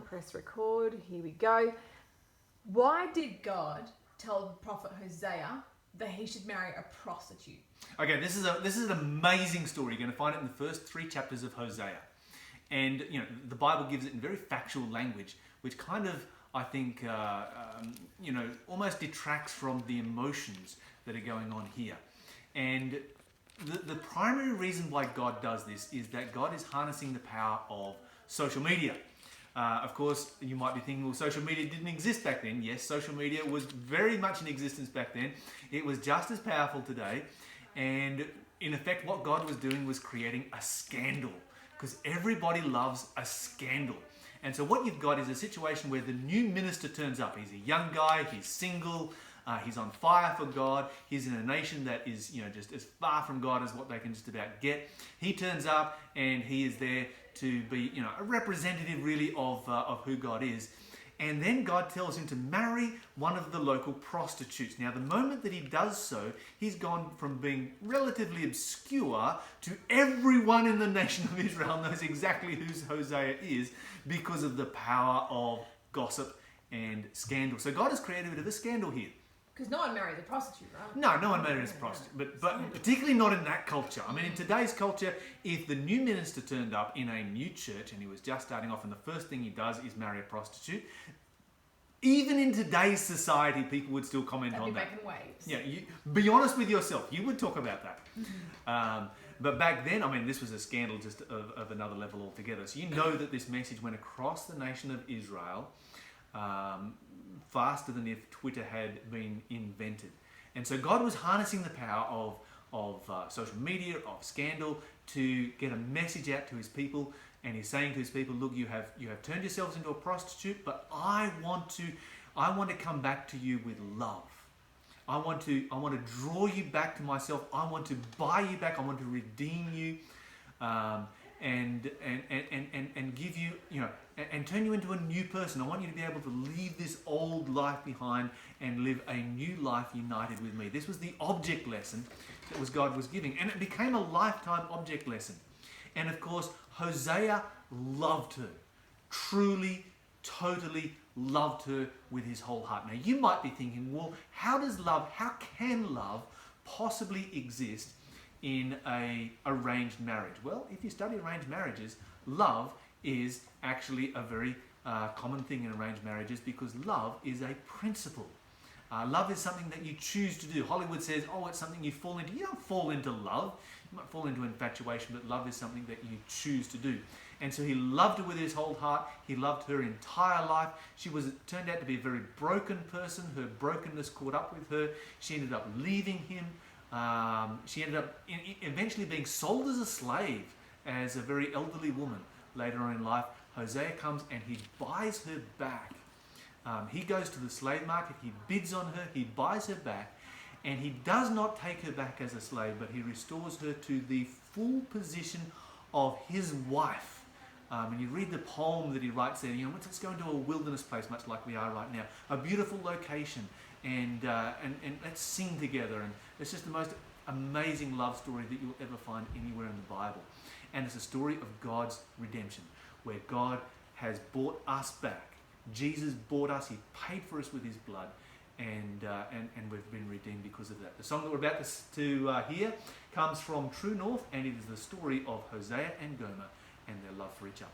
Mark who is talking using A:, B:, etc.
A: press record. Here we go. Why did God tell the prophet Hosea that he should marry a prostitute?
B: Okay, this is an amazing story. You're going to find it in the first 3 chapters of Hosea. And, the Bible gives it in very factual language, which kind of, I think, almost detracts from the emotions that are going on here. And the primary reason why God does this is that God is harnessing the power of social media. Of course, you might be thinking, well, social media didn't exist back then. Yes, social media was very much in existence back then. It was just as powerful today. And in effect, what God was doing was creating a scandal, because everybody loves a scandal. And so what you've got is a situation where the new minister turns up. He's a young guy, he's single, he's on fire for God. He's in a nation that is, just as far from God as what they can just about get. He turns up and he is there to be, a representative really of who God is. And then God tells him to marry one of the local prostitutes. Now, the moment that he does so, he's gone from being relatively obscure to everyone in the nation of Israel knows exactly who Hosea is because of the power of gossip and scandal. So God has created a bit of a scandal here.
A: Because no one marries a prostitute, right?
B: No one marries a prostitute, but particularly not in that culture. I mean, in today's culture, if the new minister turned up in a new church and he was just starting off and the first thing he does is marry a prostitute, even in today's society, people would still comment on that.
A: Making waves.
B: Yeah, be honest with yourself. You would talk about that. But back then, this was a scandal just of another level altogether. So you know that this message went across the nation of Israel faster than if Twitter had been invented. And so God was harnessing the power of social media, of scandal, to get a message out to his people. And he's saying to his people, look, you have turned yourselves into a prostitute, but I want to come back to you with love. I want to draw you back to myself. I want to buy you back. I want to redeem you, and give you, and turn you into a new person. I want you to be able to leave this old life behind and live a new life united with me. This was the object lesson that God was giving, and it became a lifetime object lesson. And of course, Hosea loved her, truly, totally loved her with his whole heart. Now, you might be thinking, well, how can love possibly exist in a arranged marriage? Well, if you study arranged marriages, love is actually a very common thing in arranged marriages, because love is a principle. Love is something that you choose to do. Hollywood says, it's something you fall into. You don't fall into love. You might fall into infatuation, but love is something that you choose to do. And so he loved her with his whole heart. He loved her entire life. She turned out to be a very broken person. Her brokenness caught up with her. She ended up leaving him. She ended up eventually being sold as a slave, as a very elderly woman later on in life. Hosea comes and he buys her back. He goes to the slave market, he bids on her, he buys her back, and he does not take her back as a slave, but he restores her to the full position of his wife. And you read the poem that he writes there, let's go into a wilderness place, much like we are right now, a beautiful location, and let's sing together. And it's just the most amazing love story that you'll ever find anywhere in the Bible. And it's a story of God's redemption, where God has bought us back. Jesus bought us, he paid for us with his blood, and we've been redeemed because of that. The song that we're about to hear comes from True North, and it is the story of Hosea and Gomer and their love for each other.